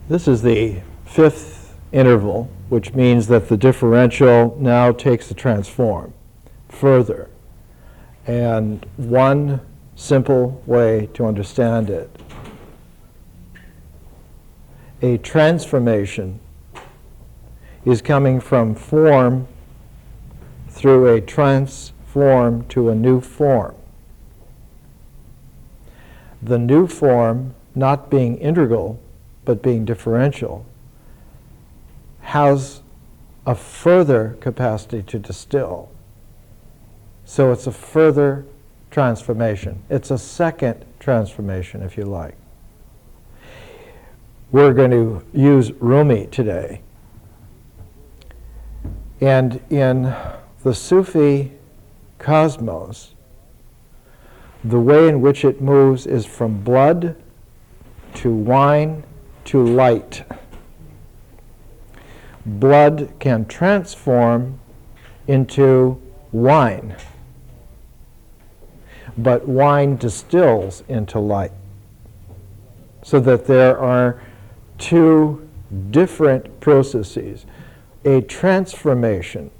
This is the fifth interval, which means that the differential now takes the transform further. And one simple way to understand it, a transformation is coming from form through a transform to a new form. The new form, not being integral, but being differential, has a further capacity to distill. So it's a further transformation. It's a second transformation, if you like. We're going to use Rumi today. And in the Sufi cosmos, the way in which it moves is from blood to wine to light. Blood can transform into wine, but wine distills into light. So that there are two different processes. A transformation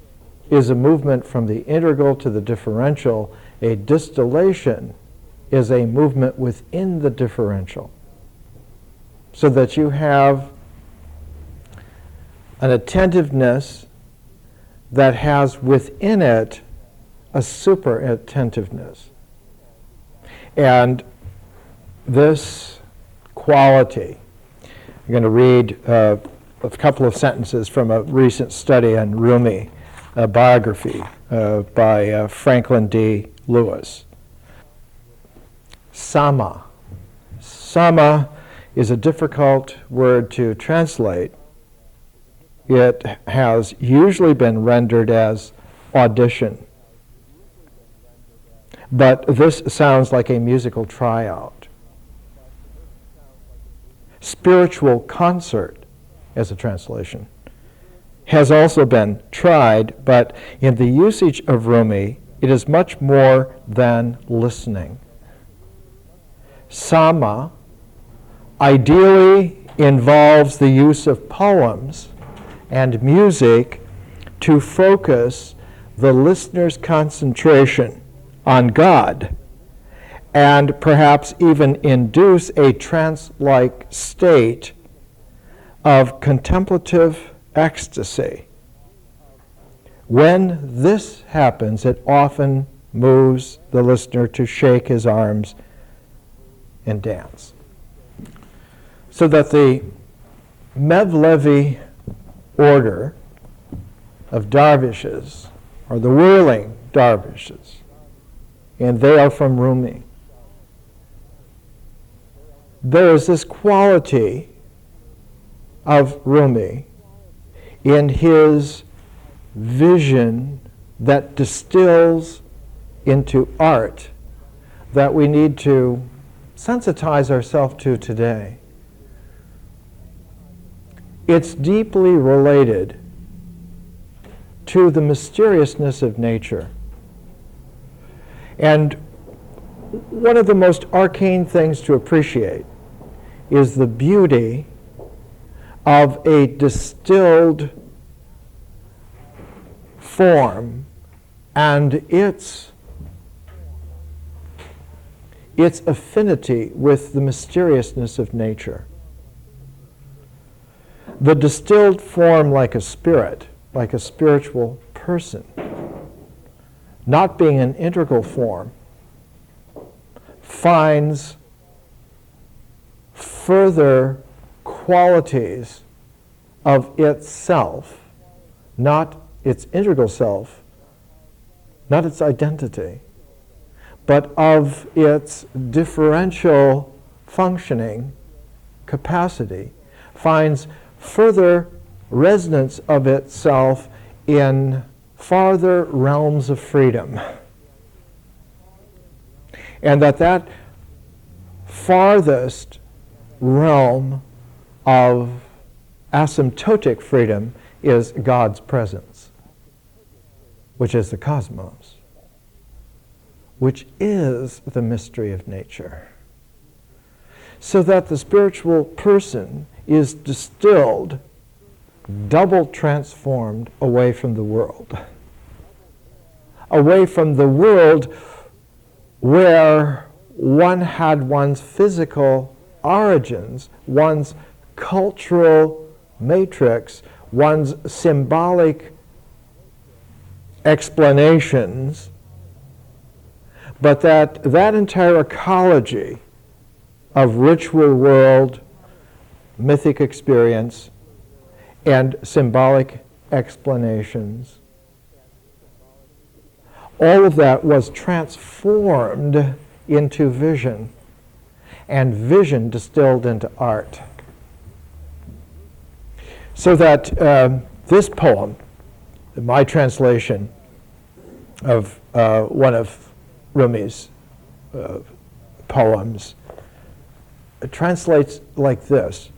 is a movement from the integral to the differential. A distillation is a movement within the differential. So that you have an attentiveness that has within it a super attentiveness. And this quality, I'm going to read a couple of sentences from a recent study on Rumi, a biography by Franklin D. Lewis. Sama. Sama is a difficult word to translate. It has usually been rendered as audition. But this sounds like a musical tryout. Spiritual concert, as a translation, has also been tried, but in the usage of Rumi, it is much more than listening. Sama ideally involves the use of poems and music to focus the listener's concentration on God and perhaps even induce a trance-like state of contemplative ecstasy. When this happens, it often moves the listener to shake his arms and dance. So that the Mevlevi order of dervishes are the whirling dervishes, and they are from Rumi. There is this quality of Rumi in his vision that distills into art that we need to sensitize ourselves to today. It's deeply related to the mysteriousness of nature. And one of the most arcane things to appreciate is the beauty of a distilled form and its affinity with the mysteriousness of nature. The distilled form, like a spirit, like a spiritual person, not being an integral form, finds further qualities of itself, not its integral self, not its identity, but of its differential functioning capacity, finds further resonance of itself in farther realms of freedom. And that farthest realm of asymptotic freedom is God's presence, which is the cosmos, which is the mystery of nature. So that the spiritual person is distilled, double transformed away from the world. Away from the world where one had one's physical origins, one's cultural matrix, one's symbolic explanations, but that entire ecology of ritual world, mythic experience, and symbolic explanations, all of that was transformed into vision, and vision distilled into art. So that this poem, my translation of one of Rumi's poems, it translates like this: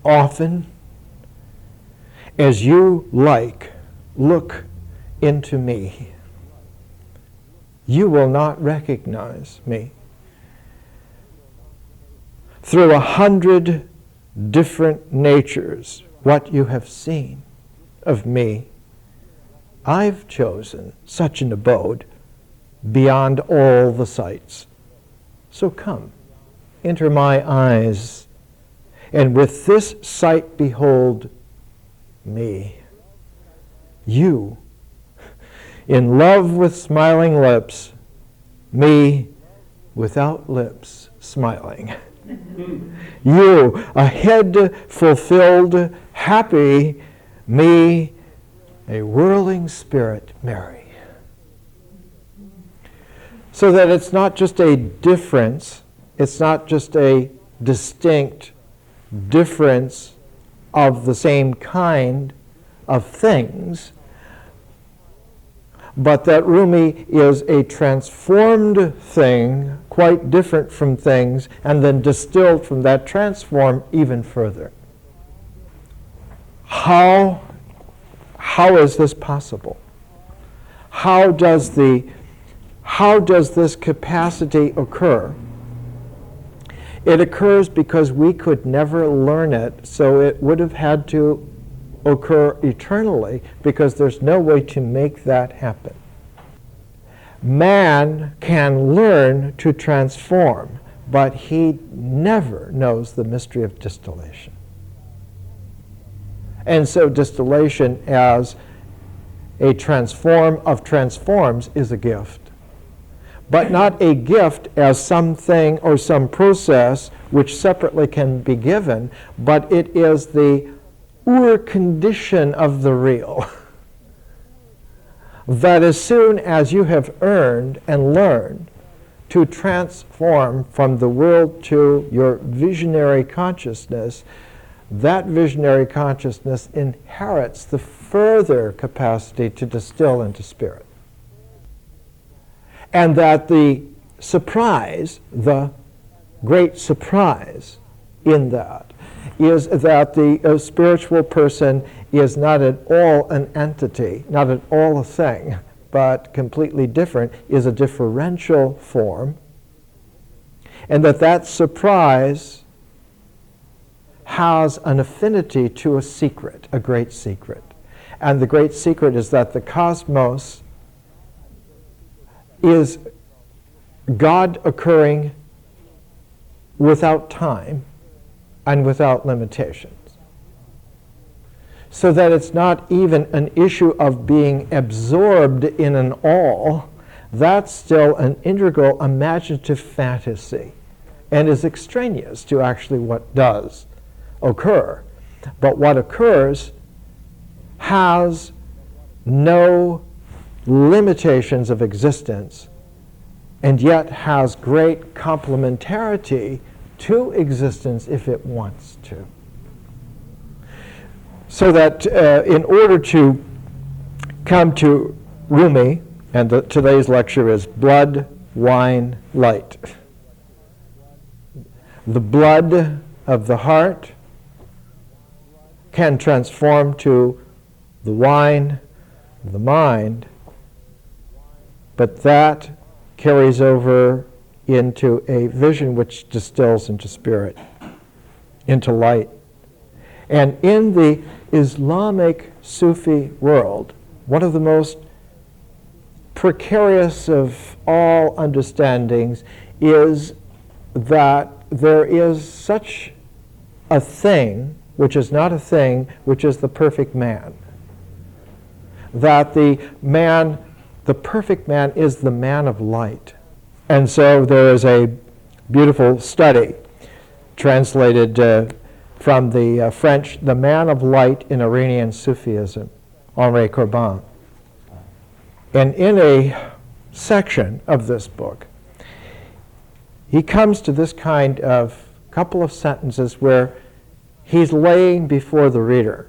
often as you look into me, you will not recognize me. Through 100 different natures, what you have seen of me, I've chosen such an abode beyond all the sights. So come, enter my eyes, and with this sight behold me. You, in love with smiling lips, me without lips smiling. You, a head fulfilled, happy, me, a whirling spirit merry. So that it's not just a difference, it's not just a distinct difference of the same kind of things, but that Rumi is a transformed thing, quite different from things, and then distilled from that transform even further. How is this possible? How does this capacity occur? It occurs because we could never learn it, so it would have had to occur eternally, because there's no way to make that happen. Man can learn to transform, but he never knows the mystery of distillation. And so distillation as a transform of transforms is a gift. But not a gift as something or some process which separately can be given, but it is the ur-condition of the real. That as soon as you have earned and learned to transform from the world to your visionary consciousness, that visionary consciousness inherits the further capacity to distill into spirit. And that the surprise, the great surprise in that, is that the spiritual person is not at all an entity, not at all a thing, but completely different, is a differential form, and that surprise has an affinity to a secret, a great secret. And the great secret is that the cosmos is God occurring without time and without limitations. So that it's not even an issue of being absorbed in an all. That's still an integral imaginative fantasy and is extraneous to actually what does occur. But what occurs has no limitations of existence, and yet has great complementarity to existence if it wants to. So that in order to come to Rumi, and today's lecture is blood, wine, light. The blood of the heart can transform to the wine, the mind, but that carries over into a vision which distills into spirit, into light. And in the Islamic Sufi world, one of the most precarious of all understandings is that there is such a thing, which is not a thing, which is the perfect man. That the perfect man is the man of light. And so there is a beautiful study translated from the French, The Man of Light in Iranian Sufism, Henri Corbin. And in a section of this book, he comes to this kind of couple of sentences where he's laying before the reader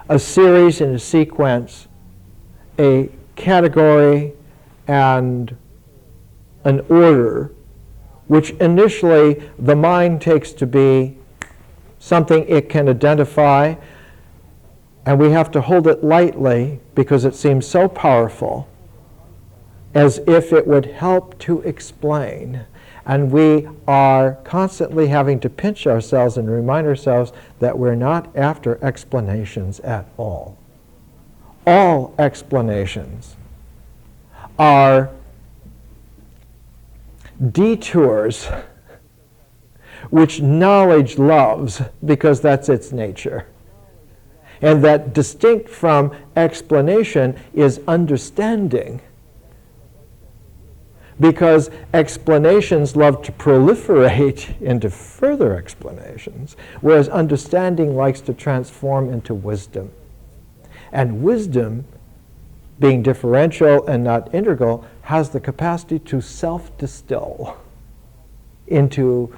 a series and a sequence, a category and an order, which initially the mind takes to be something it can identify, and we have to hold it lightly because it seems so powerful, as if it would help to explain. And we are constantly having to pinch ourselves and remind ourselves that we're not after explanations at all. All explanations are detours which knowledge loves because that's its nature. And that distinct from explanation is understanding, because explanations love to proliferate into further explanations, whereas understanding likes to transform into wisdom. And wisdom, being differential and not integral, has the capacity to self-distill into,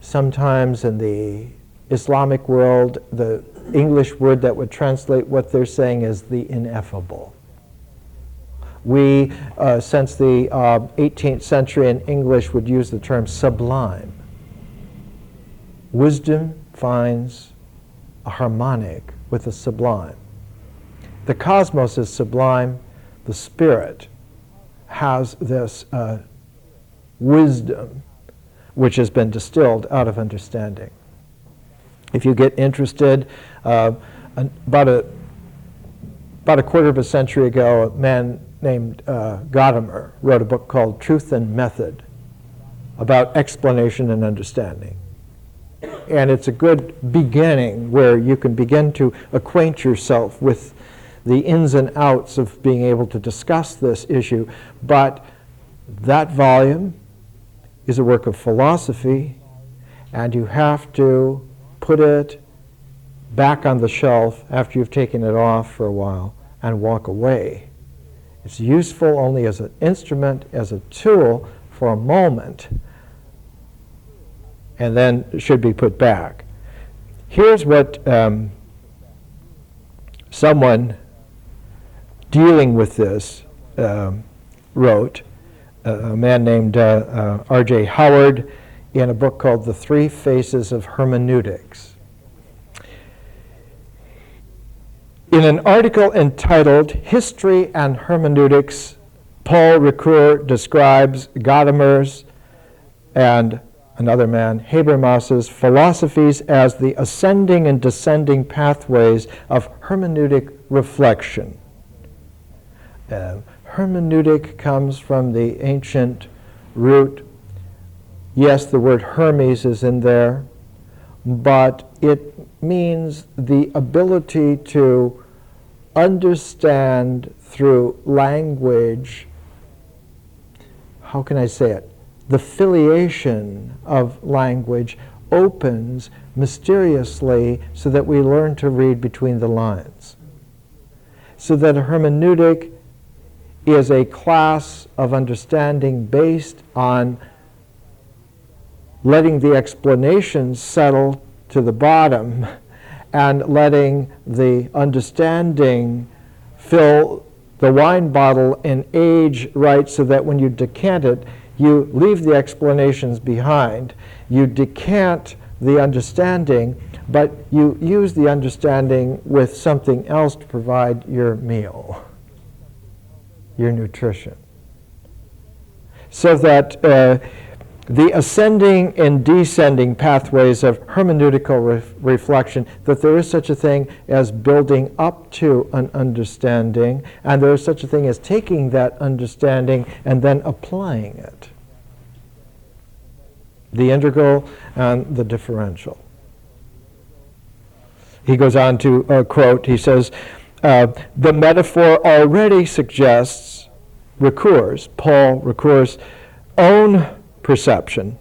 sometimes in the Islamic world, the English word that would translate what they're saying is the ineffable. We, since the 18th century in English, would use the term sublime. Wisdom finds a harmonic with the sublime. The cosmos is sublime. The spirit has this wisdom which has been distilled out of understanding. If you get interested, about a quarter of a century ago, a man named Gadamer wrote a book called Truth and Method about explanation and understanding. And it's a good beginning where you can begin to acquaint yourself with the ins and outs of being able to discuss this issue. But that volume is a work of philosophy, and you have to put it back on the shelf after you've taken it off for a while and walk away. It's useful only as an instrument, as a tool for a moment, and then it should be put back. Here's what someone dealing with this wrote, a man named R.J. Howard, in a book called The Three Faces of Hermeneutics. In an article entitled History and Hermeneutics, Paul Ricoeur describes Gadamer's and another man, Habermas's philosophies as the ascending and descending pathways of hermeneutic reflection. Hermeneutic comes from the ancient root. Yes, the word Hermes is in there, but it means the ability to understand through language, how can I say it? The filiation of language opens mysteriously so that we learn to read between the lines. So that a hermeneutic is a class of understanding based on letting the explanations settle to the bottom and letting the understanding fill the wine bottle and age right, so that when you decant it, you leave the explanations behind. You decant the understanding, but you use the understanding with something else to provide your meal, your nutrition. So that the ascending and descending pathways of hermeneutical reflection, that there is such a thing as building up to an understanding, and there is such a thing as taking that understanding and then applying it. The integral and the differential. He goes on to quote, he says, the metaphor already suggests Paul Ricoeur's own perception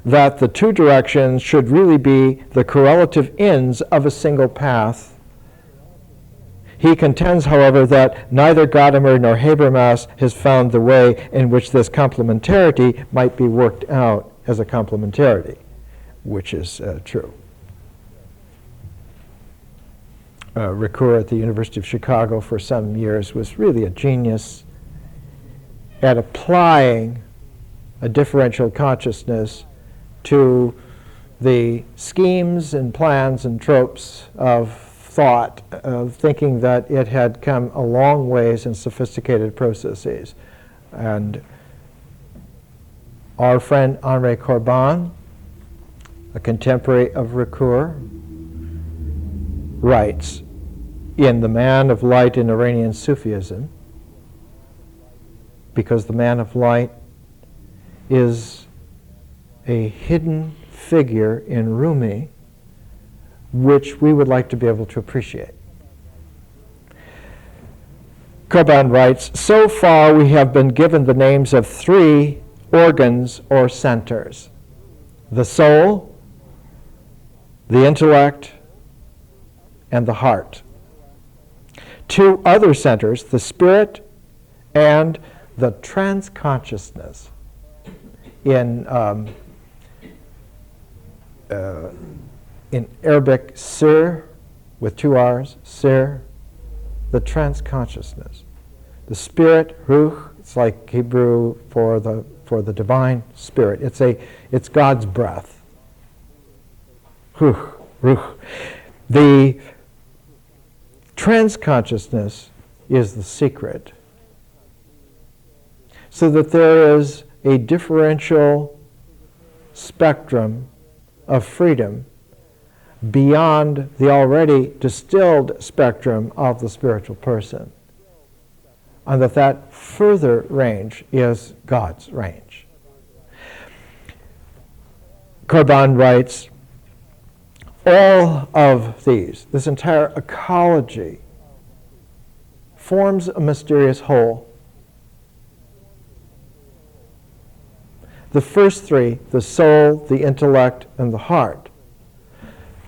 that the two directions should really be the correlative ends of a single path. He contends, however, that neither Gadamer nor Habermas has found the way in which this complementarity might be worked out as a complementarity, which is true. Ricoeur at the University of Chicago for some years was really a genius at applying a differential consciousness to the schemes and plans and tropes of thought, of thinking that it had come a long ways in sophisticated processes. And our friend Henri Corbin, a contemporary of Ricoeur, writes in The Man of Light in Iranian Sufism, because the man of light is a hidden figure in Rumi, which we would like to be able to appreciate. Corbin writes, so far we have been given the names of three organs or centers: the soul, the intellect, and the heart. Two other centers, the spirit and the transconsciousness. In Arabic, sir, with two R's, sir, the transconsciousness. The spirit, ruh, it's like Hebrew for the divine spirit. It's God's breath. Ruh. The transconsciousness is the secret. So that there is a differential spectrum of freedom beyond the already distilled spectrum of the spiritual person. And that further range is God's range. Corbin writes, all of these, this entire ecology, forms a mysterious whole. The first three, the soul, the intellect, and the heart,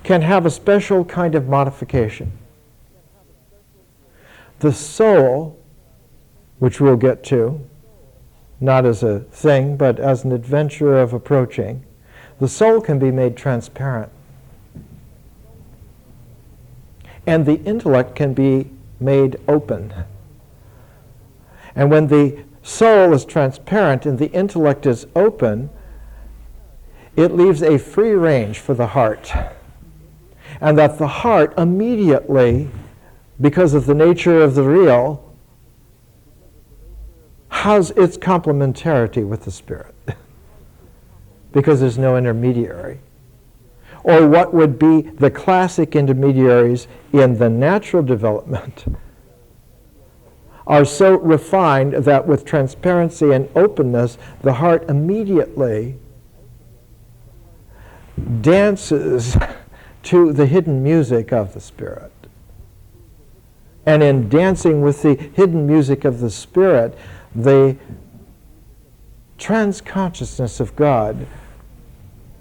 can have a special kind of modification. The soul, which we'll get to, not as a thing, but as an adventure of approaching, the soul can be made transparent. And the intellect can be made open. And when the soul is transparent and the intellect is open, it leaves a free range for the heart. And that the heart immediately, because of the nature of the real, has its complementarity with the spirit. Because there's no intermediary. Or what would be the classic intermediaries in the natural development are so refined that with transparency and openness, the heart immediately dances to the hidden music of the spirit. And in dancing with the hidden music of the spirit, the transconsciousness of God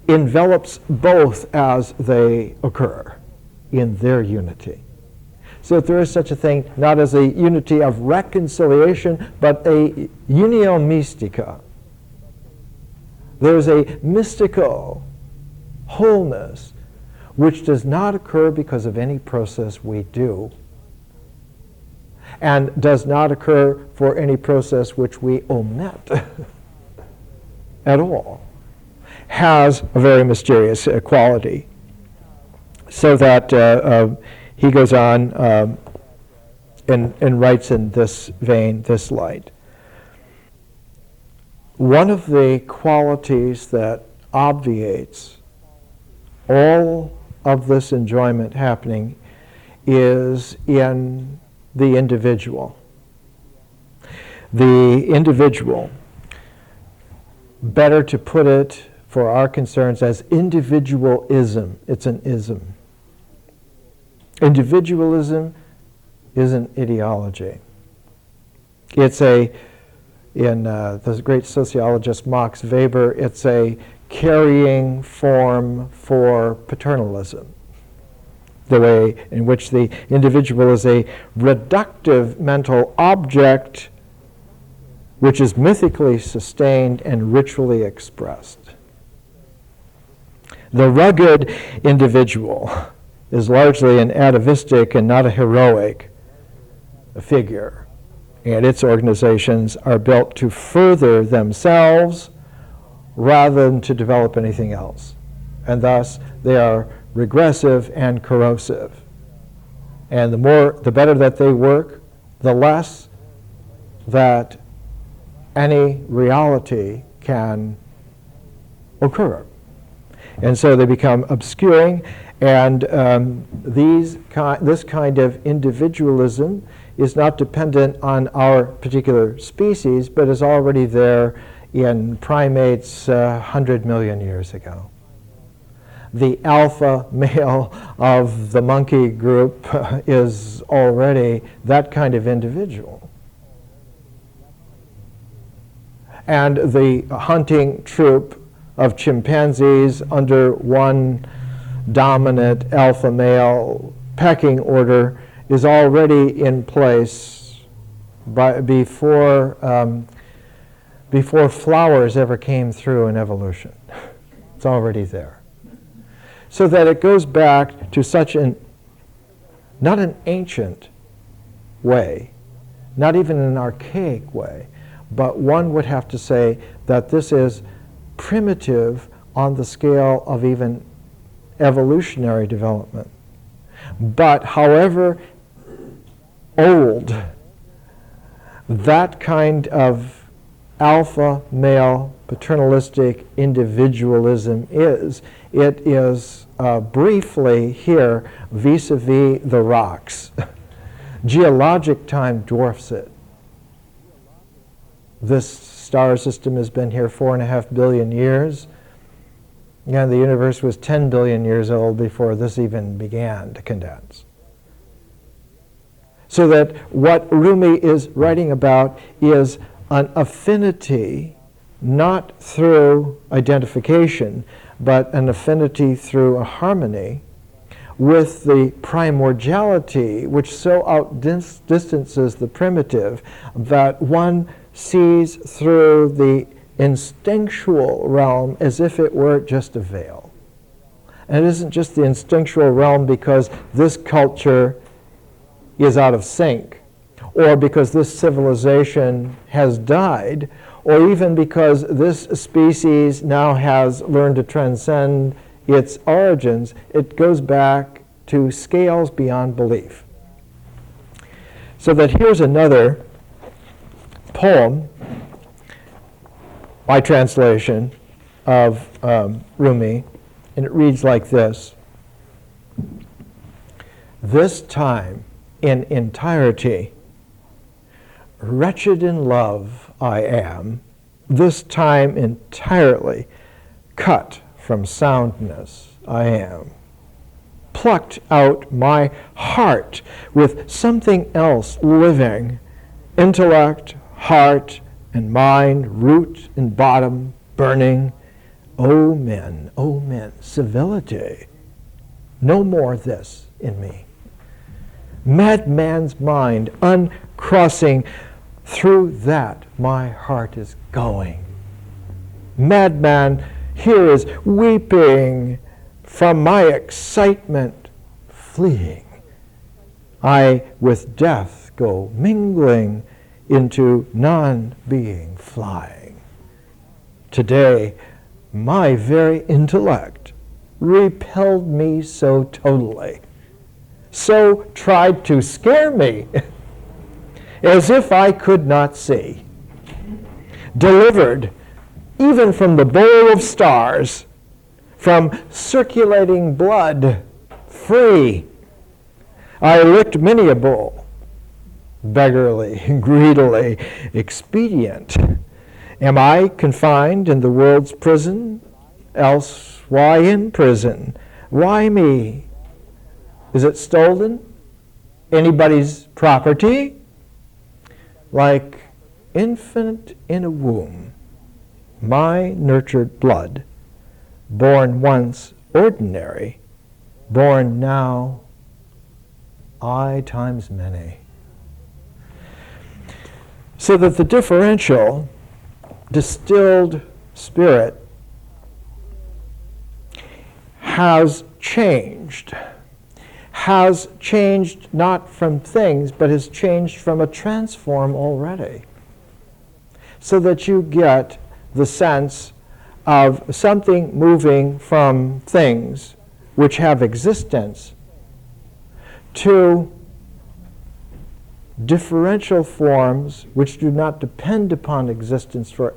envelops both as they occur in their unity. So there is such a thing, not as a unity of reconciliation, but a unio mystica. There is a mystical wholeness which does not occur because of any process we do, and does not occur for any process which we omit at all. Has a very mysterious quality. So that he goes on and writes in this vein, this light. one of the qualities that obviates all of this enjoyment happening is in the individual. The individual, better to put it for our concerns as individualism. It's an ism. Individualism is an ideology. It's in the great sociologist Max Weber, it's a carrying form for paternalism. The way in which the individual is a reductive mental object which is mythically sustained and ritually expressed. The rugged individual is largely an atavistic and not a heroic figure, and its organizations are built to further themselves rather than to develop anything else, and thus they are regressive and corrosive. And the better that they work, the less that any reality can occur. And so they become obscuring, and this kind of individualism is not dependent on our particular species, but is already there in primates 100 million years ago. The alpha male of the monkey group is already that kind of individual. And the hunting troop of chimpanzees under one dominant alpha male pecking order is already in place before flowers ever came through in evolution. It's already there. So that it goes back to such not an ancient way, not even an archaic way, but one would have to say that this is primitive on the scale of even evolutionary development. But however old that kind of alpha male paternalistic individualism is, it is briefly here vis-a-vis the rocks. Geologic time dwarfs it. This star system has been here 4.5 billion years, and the universe was 10 billion years old before this even began to condense. So that what Rumi is writing about is an affinity, not through identification, but an affinity through a harmony with the primordiality, which so outdistances the primitive that one sees through the instinctual realm as if it were just a veil. And it isn't just the instinctual realm because this culture is out of sync, or because this civilization has died, or even because this species now has learned to transcend its origins. It goes back to scales beyond belief. So that here's another poem, my translation of Rumi, and it reads like this. This time in entirety, wretched in love I am, this time entirely cut from soundness I am. Plucked out my heart with something else living, intellect, heart, and mind, root and bottom, burning. O men, civility, no more this in me. Madman's mind, uncrossing, through that my heart is going. Madman here is weeping, from my excitement fleeing. I with death go mingling, into non-being flying. Today, my very intellect repelled me so totally, so tried to scare me, as if I could not see. Delivered even from the bowl of stars, from circulating blood, free. I licked many a bowl, beggarly, greedily, expedient. Am I confined in the world's prison? Else, why in prison? Why me? Is it stolen? Anybody's property? Like infant in a womb, my nurtured blood, born once ordinary, born now I times many. So that the differential distilled spirit has changed not from things, but has changed from a transform already. So that you get the sense of something moving from things which have existence to differential forms which do not depend upon existence for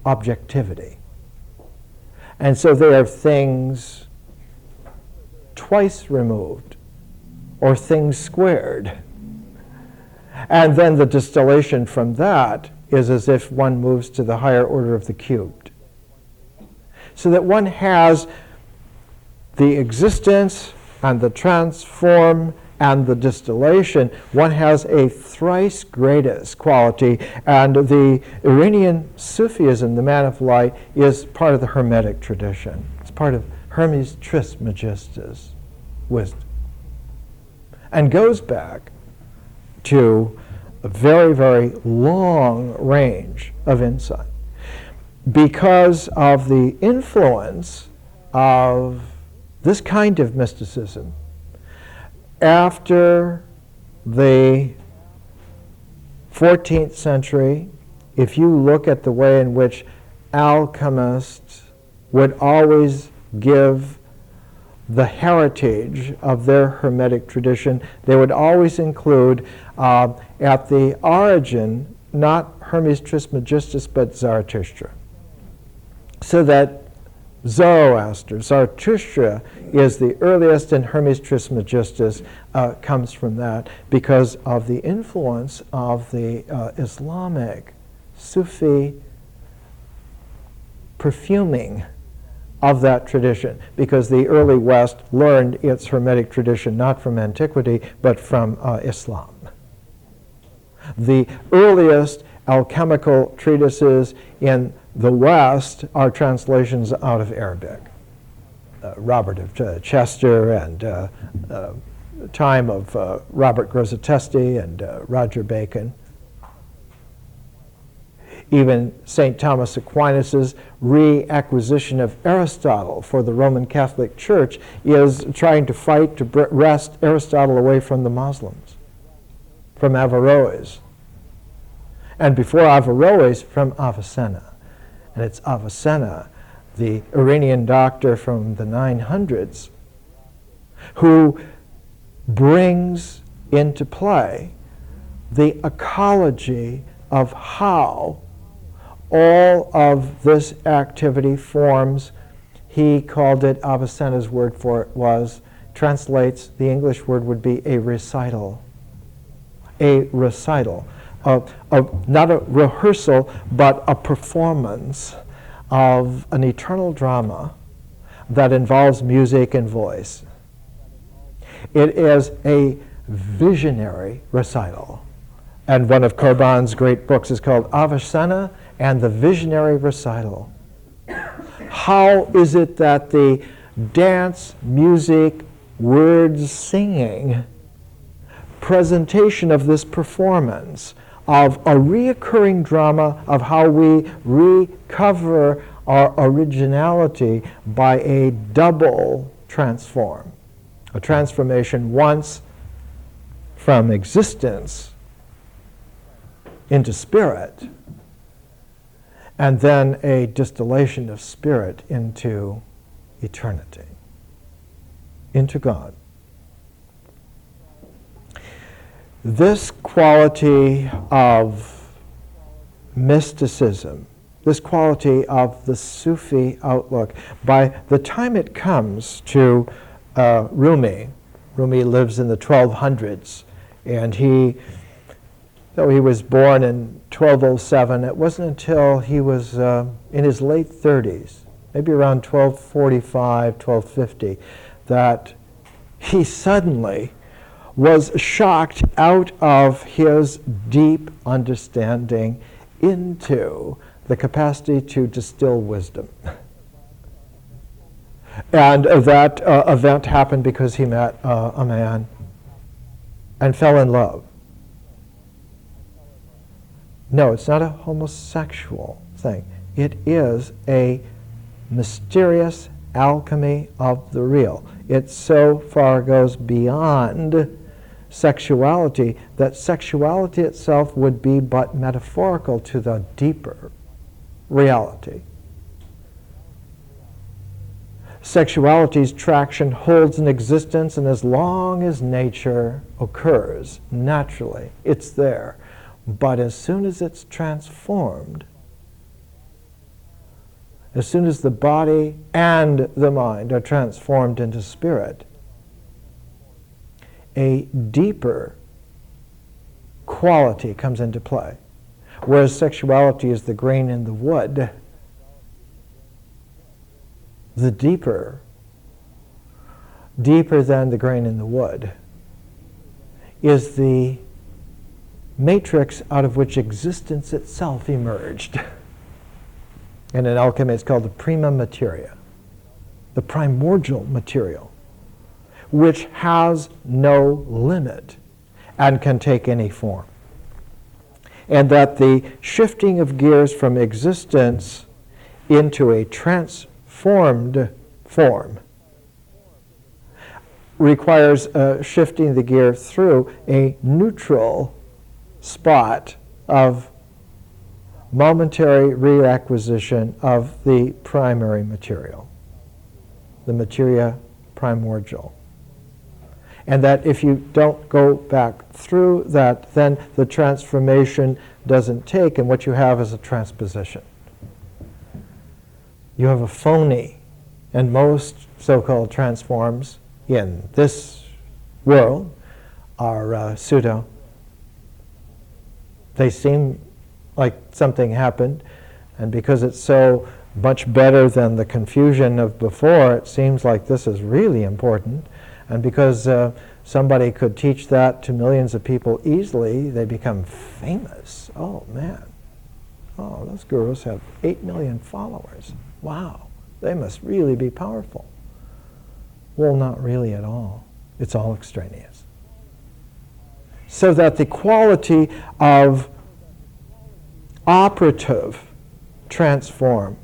objectivity. And so they are things twice removed, or things squared. And then the distillation from that is as if one moves to the higher order of the cubed. So that one has the existence and the transform and the distillation, one has a thrice greatest quality, and the Iranian Sufism, the man of light, is part of the Hermetic tradition. It's part of Hermes Trismegistus wisdom, and goes back to a very, very long range of insight because of the influence of this kind of mysticism after the 14th century. If you look at the way in which alchemists would always give the heritage of their Hermetic tradition, they would always include at the origin, not Hermes Trismegistus, but Zarathustra. So that Zoroaster, Zarathustra, is the earliest, and Hermes Trismegistus comes from that because of the influence of the Islamic Sufi perfuming of that tradition, because the early West learned its Hermetic tradition not from antiquity, but from Islam. The earliest alchemical treatises in the West are translations out of Arabic. Robert of Chester and time of Robert Grosseteste and Roger Bacon. Even St. Thomas Aquinas' reacquisition of Aristotle for the Roman Catholic Church is trying to fight to wrest Aristotle away from the Muslims, from Averroes. And before Averroes, from Avicenna. And it's Avicenna, the Iranian doctor from the 900s, who brings into play the ecology of how all of this activity forms. He called it, Avicenna's word for it was, translates, the English word would be a recital. A recital. Not a rehearsal, but a performance of an eternal drama that involves music and voice. It is a visionary recital. And one of Korban's great books is called Avicenna and the Visionary Recital. How is it that the dance, music, words, singing presentation of this performance of a reoccurring drama of how we recover our originality by a double transform, a transformation once from existence into spirit, and then a distillation of spirit into eternity, into God. This quality of mysticism this quality of the Sufi outlook. By the time it comes to Rumi lives in the 1200s, and though he was born in 1207, it wasn't until he was in his late 30s, maybe around 1245, 1250, that he suddenly was shocked out of his deep understanding into the capacity to distill wisdom. And that event happened because he met a man and fell in love. No, it's not a homosexual thing. It is a mysterious alchemy of the real. It so far goes beyond sexuality that sexuality itself would be but metaphorical to the deeper reality. Sexuality's traction holds an existence, and as long as nature occurs naturally, it's there. But as soon as it's transformed, as soon as the body and the mind are transformed into spirit, a deeper quality comes into play. Whereas sexuality is the grain in the wood, the deeper than the grain in the wood, is the matrix out of which existence itself emerged. And in alchemy it's called the prima materia, the primordial material, which has no limit and can take any form. And that the shifting of gears from existence into a transformed form requires shifting the gear through a neutral spot of momentary reacquisition of the primary material, the materia primordial. And that if you don't go back through that, then the transformation doesn't take, and what you have is a transposition. You have a phony, and most so-called transforms in this world are pseudo. They seem like something happened, and because it's so much better than the confusion of before, it seems like this is really important. And because somebody could teach that to millions of people easily, they become famous. Oh, man. Oh, those gurus have 8 million followers. Wow. They must really be powerful. Well, not really at all. It's all extraneous. So that the quality of operative transform,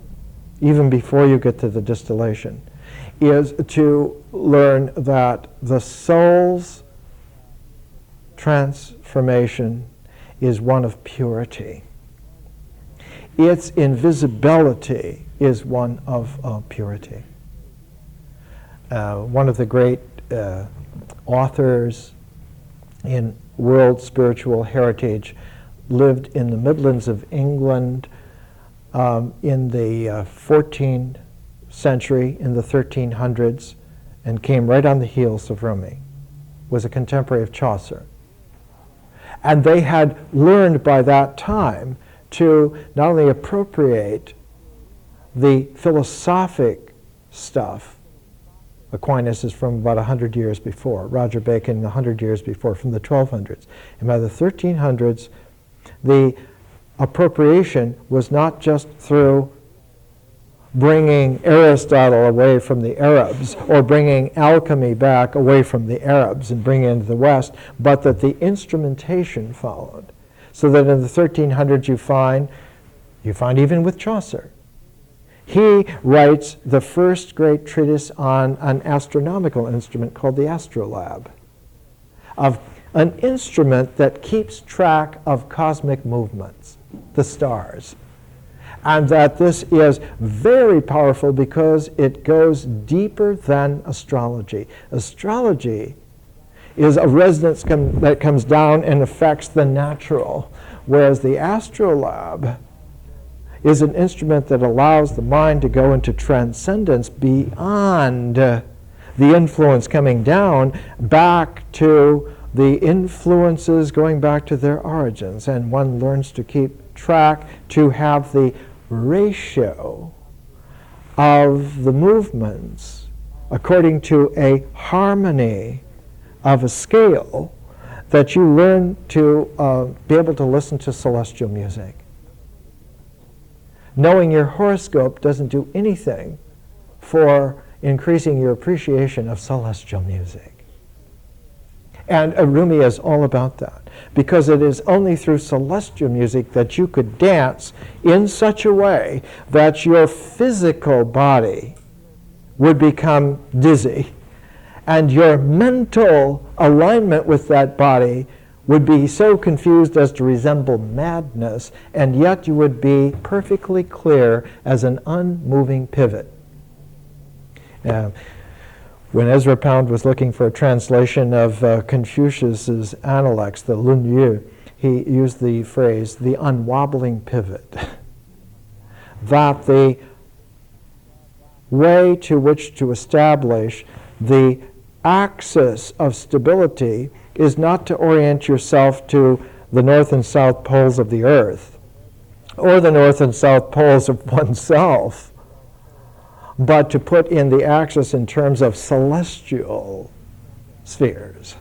even before you get to the distillation, is to learn that the soul's transformation is one of purity. Its invisibility is one of purity. One of the great authors in world spiritual heritage lived in the Midlands of England in the 14th century, in the 1300s, and came right on the heels of Rumi, was a contemporary of Chaucer. And they had learned by that time to not only appropriate the philosophic stuff. Aquinas is from about 100 years before, Roger Bacon 100 years before, from the 1200s. And by the 1300s, the appropriation was not just through bringing Aristotle away from the Arabs or bringing alchemy back away from the Arabs and bringing it into the West, but that the instrumentation followed. So that in the 1300s you find even with Chaucer, he writes the first great treatise on an astronomical instrument called the astrolabe, of an instrument that keeps track of cosmic movements, the stars. And that this is very powerful because it goes deeper than astrology. Astrology is a resonance that comes down and affects the natural, whereas the astrolabe is an instrument that allows the mind to go into transcendence beyond the influence coming down back to the influences going back to their origins. And one learns to keep track, to have the ratio of the movements according to a harmony of a scale, that you learn to be able to listen to celestial music. Knowing your horoscope doesn't do anything for increasing your appreciation of celestial music. And Rumi is all about that, because it is only through celestial music that you could dance in such a way that your physical body would become dizzy, and your mental alignment with that body would be so confused as to resemble madness, and yet you would be perfectly clear as an unmoving pivot. When Ezra Pound was looking for a translation of Confucius's Analects, the Lunyu, he used the phrase, the unwobbling pivot. That the way to which to establish the axis of stability is not to orient yourself to the north and south poles of the earth, or the north and south poles of oneself, but to put in the axis in terms of celestial spheres.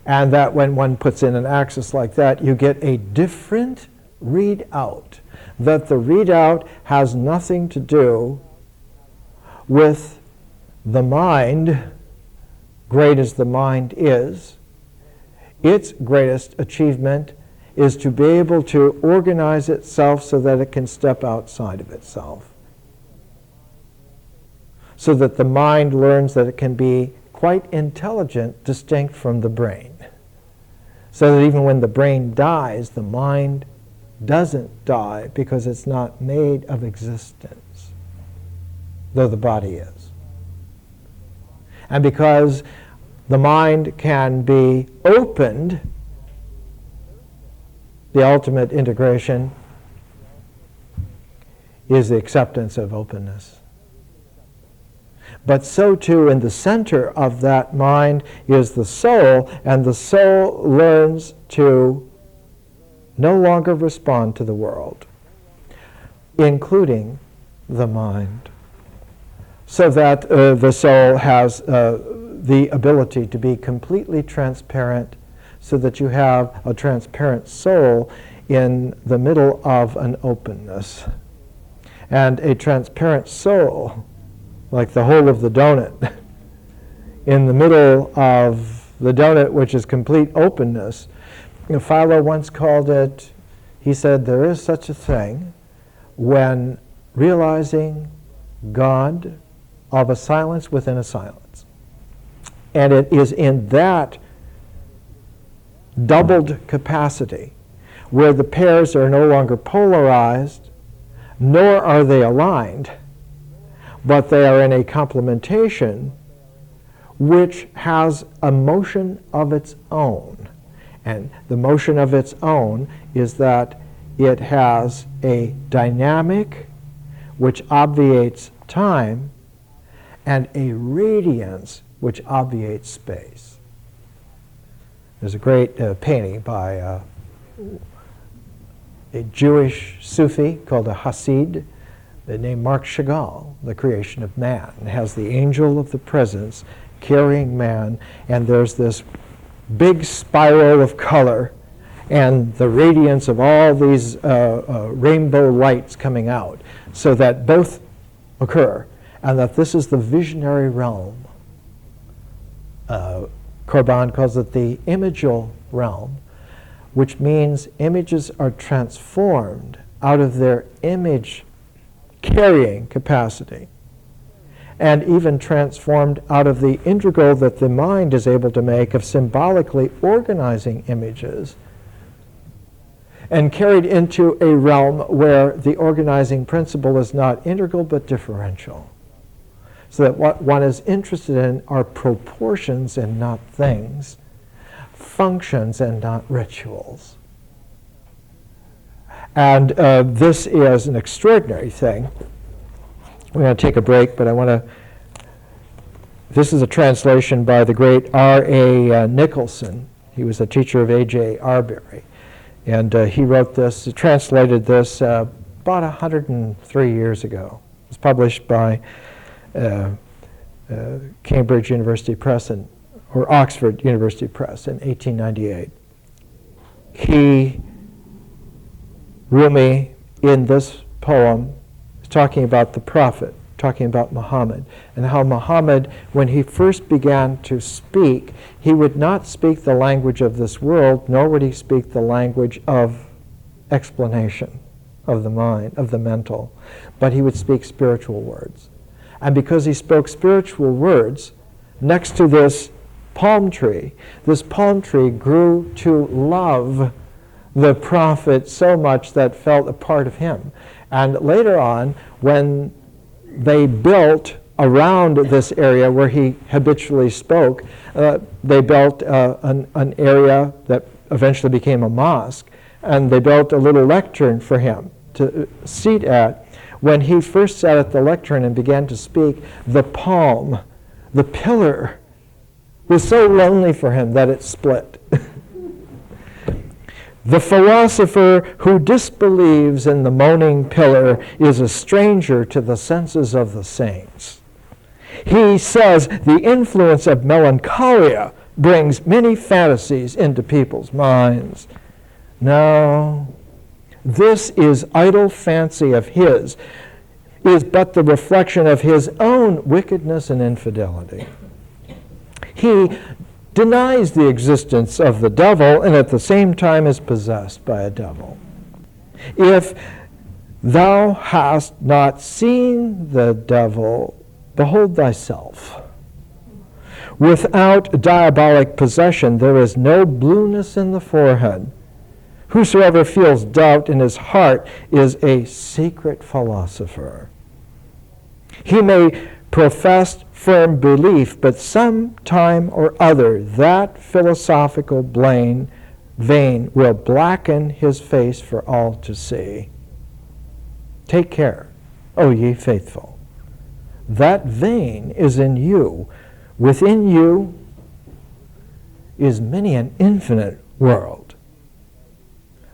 And that when one puts in an axis like that, you get a different readout. That the readout has nothing to do with the mind, great as the mind is. Its greatest achievement is to be able to organize itself so that it can step outside of itself. So that the mind learns that it can be quite intelligent, distinct from the brain. So that even when the brain dies, the mind doesn't die, because it's not made of existence, though the body is. And because the mind can be opened, the ultimate integration is the acceptance of openness. But so too in the center of that mind is the soul, and the soul learns to no longer respond to the world, including the mind, so that the soul has the ability to be completely transparent, so that you have a transparent soul in the middle of an openness. And a transparent soul, like the whole of the donut, in the middle of the donut, which is complete openness. Philo once called it, he said, there is such a thing when realizing God of a silence within a silence. And it is in that doubled capacity where the pairs are no longer polarized, nor are they aligned, but they are in a complementation which has a motion of its own. And the motion of its own is that it has a dynamic which obviates time, and a radiance which obviates space. There's a great painting by a Jewish Sufi called a Hasid, named Marc Chagall, The Creation of Man. It has the angel of the presence carrying man, and there's this big spiral of color and the radiance of all these rainbow lights coming out, so that both occur, and that this is the visionary realm. Corban calls it the imageal realm, which means images are transformed out of their image carrying capacity, and even transformed out of the integral that the mind is able to make of symbolically organizing images, and carried into a realm where the organizing principle is not integral but differential. So that what one is interested in are proportions and not things, functions and not rituals. And this is an extraordinary thing. We're going to take a break, but I want to... This is a translation by the great R.A. Nicholson. He was a teacher of A.J. Arbery. And he wrote this, he translated this about 103 years ago. It was published by Cambridge University Press or Oxford University Press in 1898. Rumi, in this poem, is talking about the prophet, talking about Muhammad, and how Muhammad, when he first began to speak, he would not speak the language of this world, nor would he speak the language of explanation, of the mind, of the mental, but he would speak spiritual words. And because he spoke spiritual words, next to this palm tree grew to love the prophet so much that felt a part of him. And later on, when they built around this area where he habitually spoke, they built an area that eventually became a mosque, and they built a little lectern for him to seat at. When he first sat at the lectern and began to speak, the palm, the pillar, was so lonely for him that it split. The philosopher who disbelieves in the moaning pillar is a stranger to the senses of the saints. He says the influence of melancholia brings many fantasies into people's minds. No, this is idle fancy of his, is but the reflection of his own wickedness and infidelity. He denies the existence of the devil and at the same time is possessed by a devil. If thou hast not seen the devil, behold thyself. Without diabolic possession, there is no blueness in the forehead. Whosoever feels doubt in his heart is a secret philosopher. He may profess firm belief, but some time or other that philosophical vein will blacken his face for all to see. Take care, O ye faithful. That vein is in you. Within you is many an infinite world.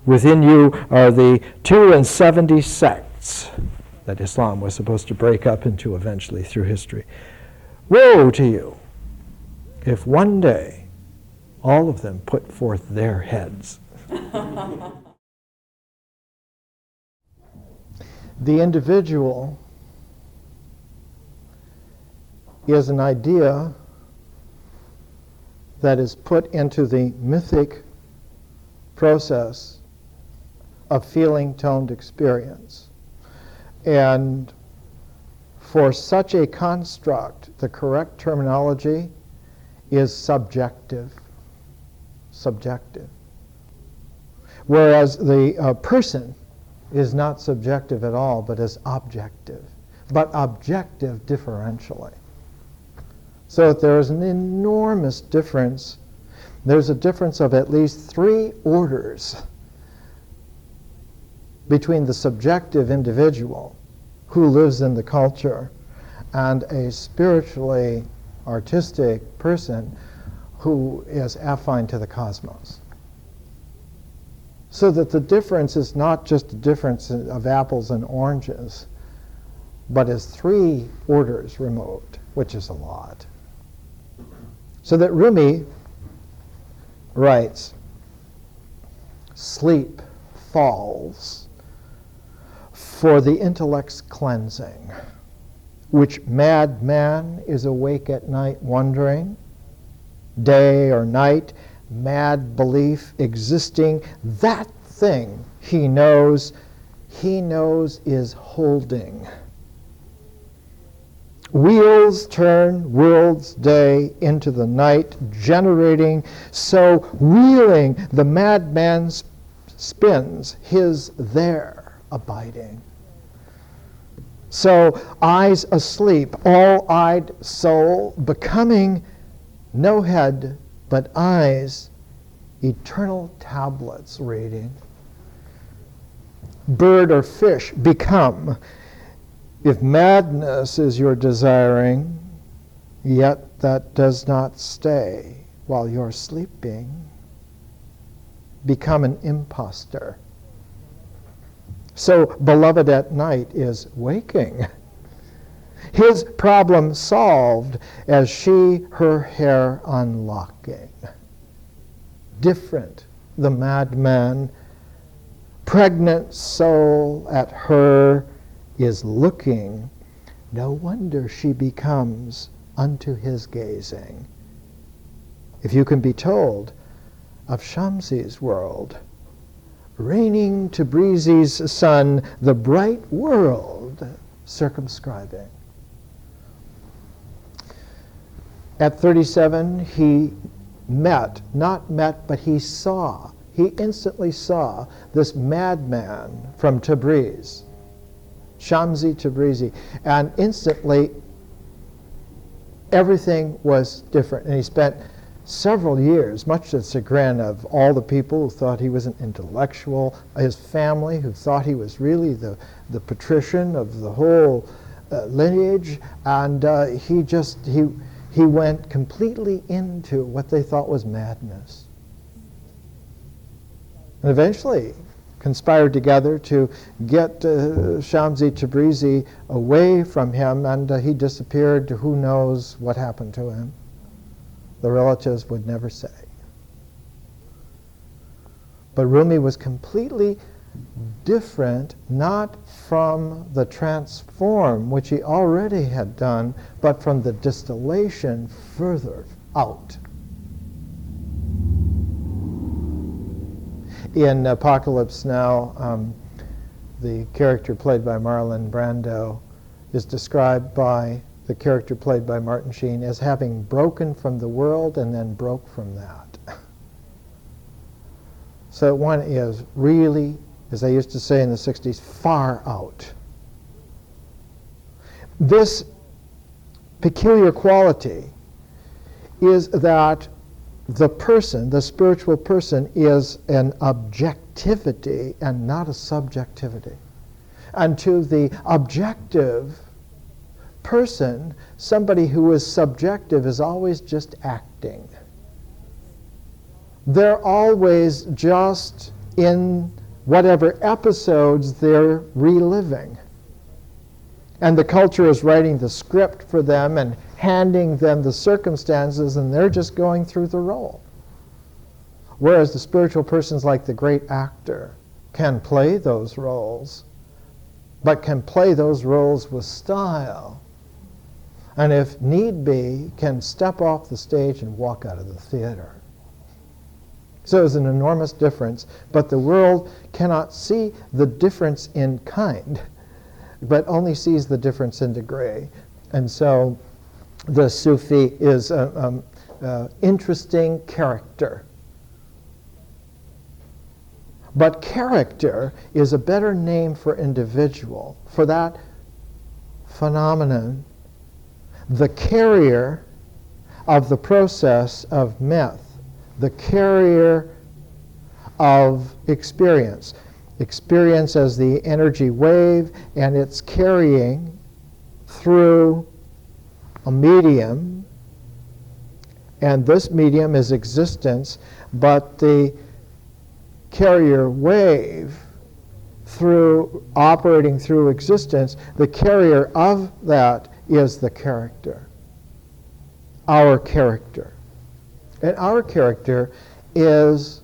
Within you are the 72 sects that Islam was supposed to break up into eventually through history. Woe to you if one day all of them put forth their heads. The individual is an idea that is put into the mythic process of feeling-toned experience. And for such a construct, the correct terminology is subjective. Subjective. Whereas the person is not subjective at all, but is objective. But objective differentially. So that there is an enormous difference. There's a difference of at least 3 orders between the subjective individual who lives in the culture and a spiritually artistic person who is affine to the cosmos. So that the difference is not just a difference of apples and oranges, but is 3 orders removed, which is a lot. So that Rumi writes, sleep falls for the intellect's cleansing, which mad man is awake at night wondering, day or night, mad belief existing, that thing he knows is holding. Wheels turn world's day into the night, generating, so wheeling the madman spins, his there abiding. So eyes asleep, all-eyed soul, becoming no head but eyes, eternal tablets reading. bird or fish become. If madness is your desiring, yet that does not stay while you're sleeping, become an imposter. So beloved at night is waking. His problem solved as she her hair unlocking. Different, the madman, pregnant soul at her is looking. No wonder she becomes unto his gazing. If you can be told of Shamsi's world, reigning Tabrizi's sun, the bright world circumscribing. At 37, he but he saw. He instantly saw this madman from Tabriz, Shamsi Tabrizi, and instantly everything was different. And he spent several years, much to the chagrin of all the people who thought he was an intellectual, his family who thought he was really the patrician of the whole lineage, and he went completely into what they thought was madness. And eventually conspired together to get Shamsi Tabrizi away from him, and he disappeared. Who knows what happened to him? The relatives would never say. But Rumi was completely different, not from the transform, which he already had done, but from the distillation further out. In Apocalypse Now, the character played by Marlon Brando is described by the character played by Martin Sheen as having broken from the world and then broke from that. So one is really, as I used to say in the 60s, far out. This peculiar quality is that the person, the spiritual person, is an objectivity and not a subjectivity. And to the objective person, somebody who is subjective is always just acting. They're always just in whatever episodes they're reliving. And the culture is writing the script for them and handing them the circumstances, and they're just going through the role. Whereas the spiritual person's like the great actor, can play those roles, but can play those roles with style. And if need be, can step off the stage and walk out of the theater. So there's an enormous difference, but the world cannot see the difference in kind, but only sees the difference in degree. And so the Sufi is an interesting character. But character is a better name for individual, for that phenomenon, the carrier of the process of myth, the carrier of experience. Experience as the energy wave, and it's carrying through a medium, and this medium is existence, but the carrier wave operating through existence, the carrier of that is the character, our character. And our character is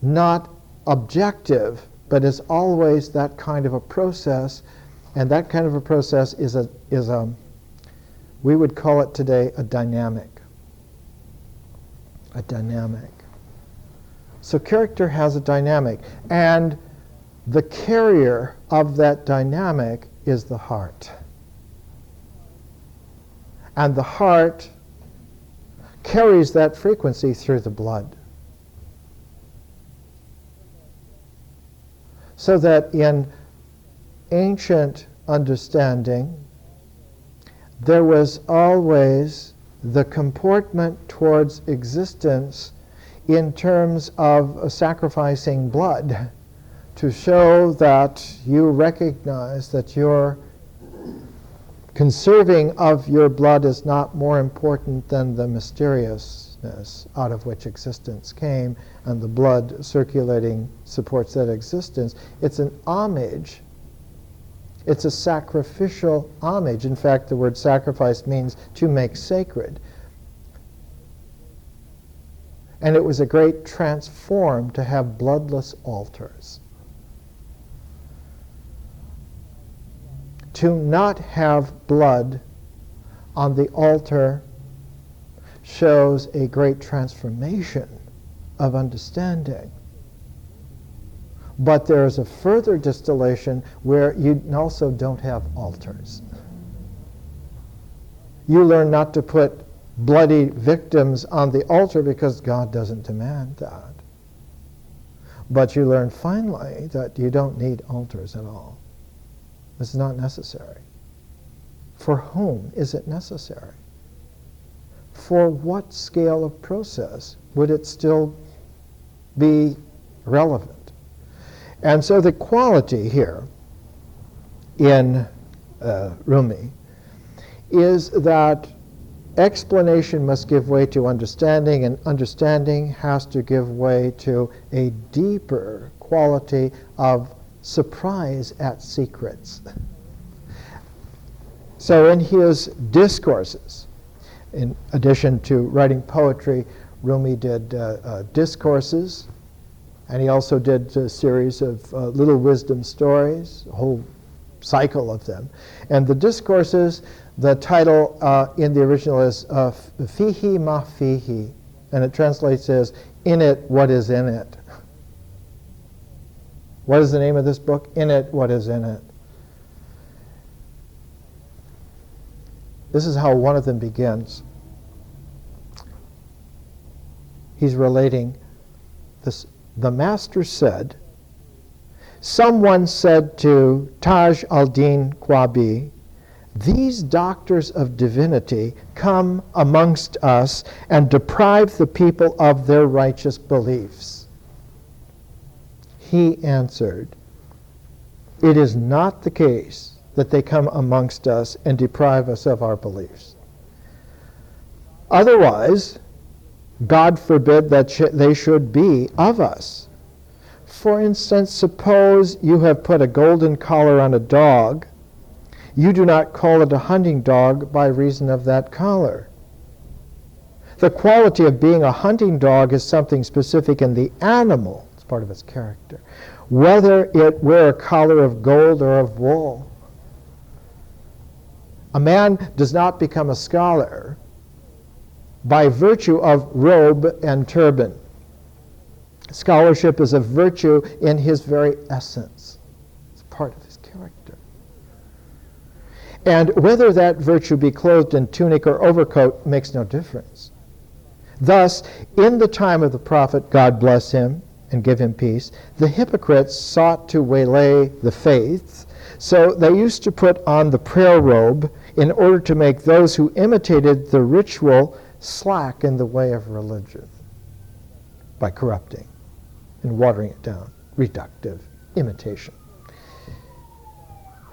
not objective, but is always that kind of a process, and that kind of a process is a we would call it today a dynamic. A dynamic. So character has a dynamic, and the carrier of that dynamic is the heart. And the heart carries that frequency through the blood. So that in ancient understanding, there was always the comportment towards existence in terms of sacrificing blood to show that you recognize that your conserving of your blood is not more important than the mysteriousness out of which existence came, and the blood circulating supports that existence. It's an homage. It's a sacrificial homage. In fact, the word sacrifice means to make sacred. And it was a great transform to have bloodless altars. To not have blood on the altar shows a great transformation of understanding. But there is a further distillation where you also don't have altars. You learn not to put bloody victims on the altar because God doesn't demand that. But you learn finally that you don't need altars at all. This is not necessary. For whom is it necessary? For what scale of process would it still be relevant? And so the quality here in Rumi is that explanation must give way to understanding, and understanding has to give way to a deeper quality of surprise at secrets. So in his discourses, in addition to writing poetry, Rumi did discourses, and he also did a series of little wisdom stories, a whole cycle of them. And the discourses, the title in the original is Fihi ma Fihi, and it translates as In It, What Is In It. What is the name of this book? In It, What Is In It. This is how one of them begins. He's relating this. The master said, someone said to Taj al-Din Quabi, these doctors of divinity come amongst us and deprive the people of their righteous beliefs. He answered, it is not the case that they come amongst us and deprive us of our beliefs. Otherwise, God forbid that they should be of us. For instance, suppose you have put a golden collar on a dog. You do not call it a hunting dog by reason of that collar. The quality of being a hunting dog is something specific in the animal. It's part of its character. Whether it wear a collar of gold or of wool. A man does not become a scholar by virtue of robe and turban. Scholarship is a virtue in his very essence. It's part of his character. And whether that virtue be clothed in tunic or overcoat makes no difference. Thus, in the time of the prophet, God bless him and give him peace, the hypocrites sought to waylay the faith, so they used to put on the prayer robe in order to make those who imitated the ritual slack in the way of religion by corrupting and watering it down. Reductive imitation.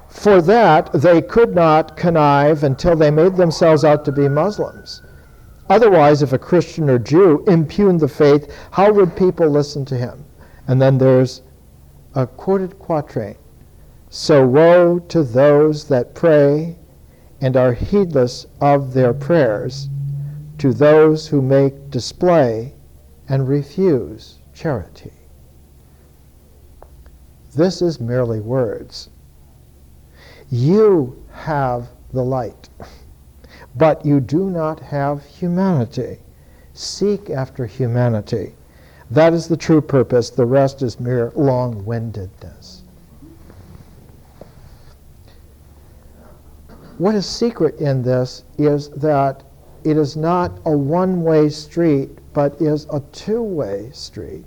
For that, they could not connive until they made themselves out to be Muslims. Otherwise, if a Christian or Jew impugned the faith, how would people listen to him? And then there's a quoted quatrain. So woe to those that pray and are heedless of their prayers, to those who make display and refuse charity. This is merely words. You have the light, but you do not have humanity. Seek after humanity. That is the true purpose. The rest is mere long-windedness. What is secret in this is that it is not a one-way street, but is a two-way street.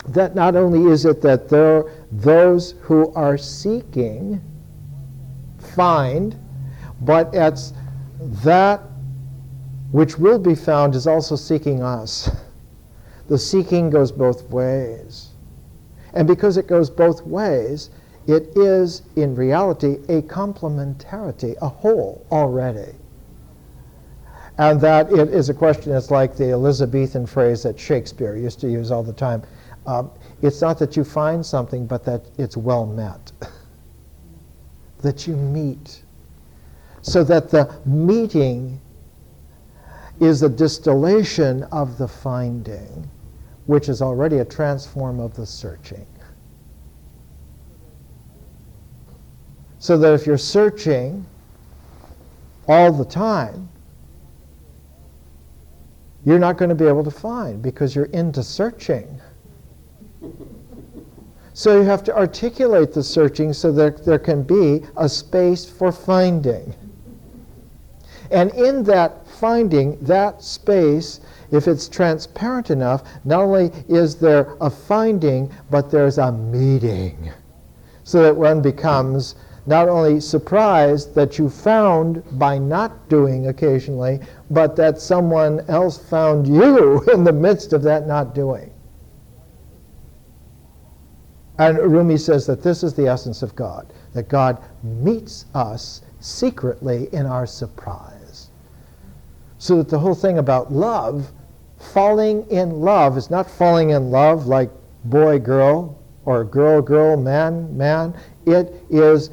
That not only is it that those who are seeking find, but it's that which will be found is also seeking us. The seeking goes both ways. And because it goes both ways, it is, in reality, a complementarity, a whole already. And that it is a question, it's like the Elizabethan phrase that Shakespeare used to use all the time. It's not that you find something, but that it's well met. That you meet. So that the meeting is a distillation of the finding, which is already a transform of the searching. So that if you're searching all the time, you're not going to be able to find because you're into searching. So you have to articulate the searching so that there can be a space for finding. And in that finding, that space, if it's transparent enough, not only is there a finding, but there's a meeting. So that one becomes not only surprised that you found by not doing occasionally, but that someone else found you in the midst of that not doing. And Rumi says that this is the essence of God, that God meets us secretly in our surprise. So that the whole thing about love, falling in love, is not falling in love like boy, girl, or girl, girl, man, man. It is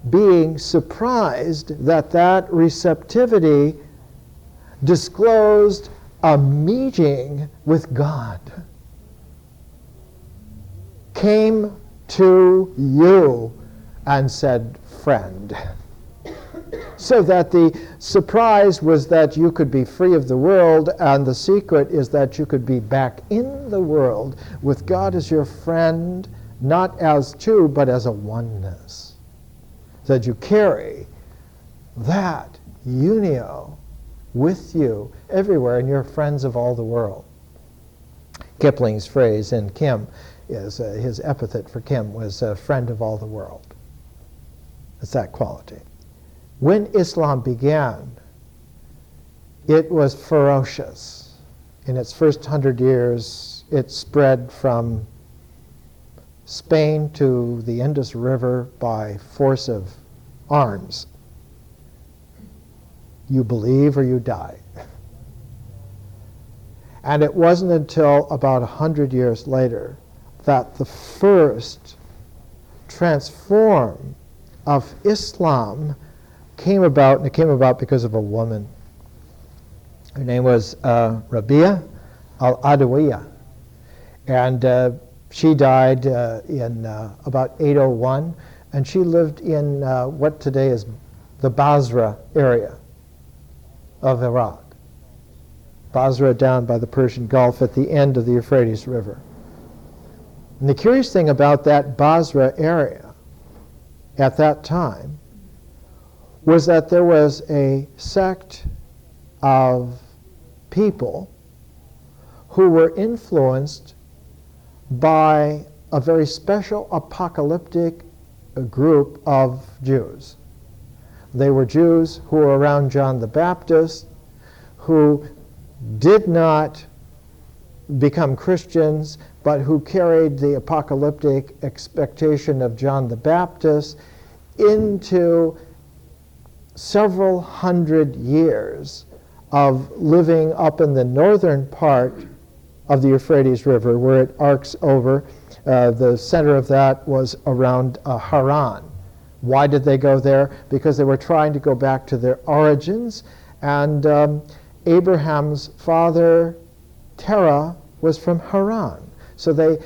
being surprised that that receptivity disclosed a meeting with God. Came to you and said, friend. So that the surprise was that you could be free of the world, and the secret is that you could be back in the world with God as your friend, not as two, but as a oneness. That you carry that unio with you everywhere, and you're friends of all the world. Kipling's phrase in Kim is, his epithet for Kim was a friend of all the world. It's that quality. When Islam began, it was ferocious. In its first 100 years, it spread from Spain to the Indus River by force of arms. You believe or you die. And it wasn't until about 100 years later that the first transform of Islam came about, and it came about because of a woman. Her name was Rabia al-Adawiyya. And she died in about 801, and she lived in what today is the Basra area of Iraq. Basra down by the Persian Gulf at the end of the Euphrates River. And the curious thing about that Basra area at that time was that there was a sect of people who were influenced by a very special apocalyptic group of Jews. They were Jews who were around John the Baptist, who did not become Christians, but who carried the apocalyptic expectation of John the Baptist into several hundred years of living up in the northern part of the Euphrates River, where it arcs over. The center of that was around Haran. Why did they go there? Because they were trying to go back to their origins, and Abraham's father, Terah, was from Haran. So they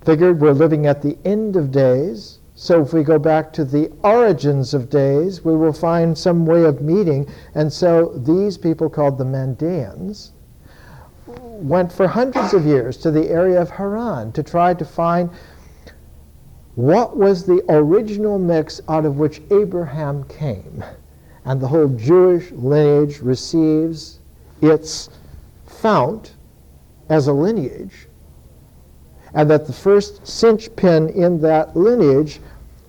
figured we're living at the end of days, so if we go back to the origins of days, we will find some way of meeting. And so these people, called the Mandaeans, went for hundreds of years to the area of Haran to try to find what was the original mix out of which Abraham came. And the whole Jewish lineage receives its fount as a lineage, and that the first cinch pin in that lineage